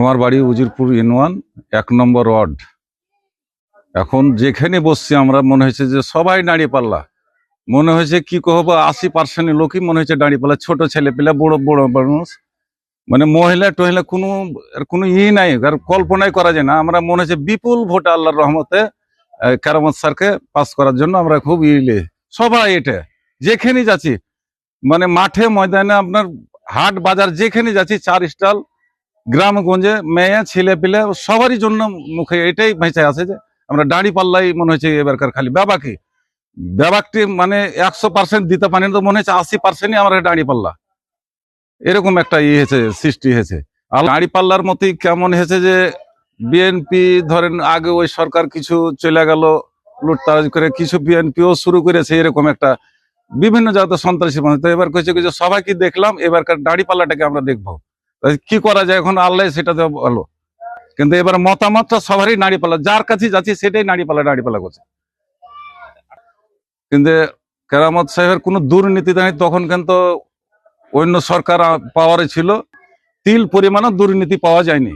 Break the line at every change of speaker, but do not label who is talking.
আমার বাড়ি উজিরপুর ইউনিয়ন 1 নম্বর ওয়ার্ড। এখন যেখানে বসছি আমরা মনে হয়েছে যে সবাই দাঁড়িয়ে পাল্লা, মনে হয়েছে কি কহবো 80% লোকই মনে হচ্ছে দাঁড়িয়ে পাল্লা, ছোট ছেলে পেলে বড় বড় মানুষ, মানে মহিলা টহিলা কোনো নাই, আর কল্পনাই করা যায় না। আমরা মনে হচ্ছে বিপুল ভোটে আল্লাহর রহমতে কেরামত স্যারকে পাস করার জন্য আমরা খুব সবাই এটা যেখানে যাচ্ছি, মানে মাঠে ময়দানে আপনার হাট বাজার যেখানে যাচ্ছি, 4 স্টল গ্রামগঞ্জে মেয়ে ছেলে পেলে সবারই জন্য মুখে এটাই ভেসে আছে যে আমরা দাঁড়ি পাল্লাই মনে হচ্ছে এবারকার খালি ব্যাপাকটি মানে 100% দিতে পারেন, তো মনে হচ্ছে 80%ই আমরা দাঁড়ি পাল্লা, এরকম একটা হয়েছে সৃষ্টি হয়েছে। আর দাঁড়ি পাল্লার মতোই কেমন হয়েছে যে বিএনপি ধরেন আগে ওই সরকার কিছু চলে গেল লুটতারাজ করে, কিছু বিএনপিও শুরু করেছে এরকম একটা বিভিন্ন জায়গাতে সন্ত্রাসী মানুষ। তো এবার কিছু কিছু সবাইকে দেখলাম, এবারকার দাঁড়ি পাল্লাটাকে আমরা দেখবো কি করা যায়, এখন আল্লাহ সেটা ভালো। কিন্তু এবার মতামতটা সবারই নাড়িপাল্লা, যার কাছে যাচ্ছি সেটাই নাড়িপাল্লা করছে। কিন্তু কেরামত সাহেবের কোনো দুর্নীতি নেই, তখন কিন্তু অন্য সরকার পাওয়ারে ছিল, তিল পরিমাণও দুর্নীতি পাওয়া যায়নি।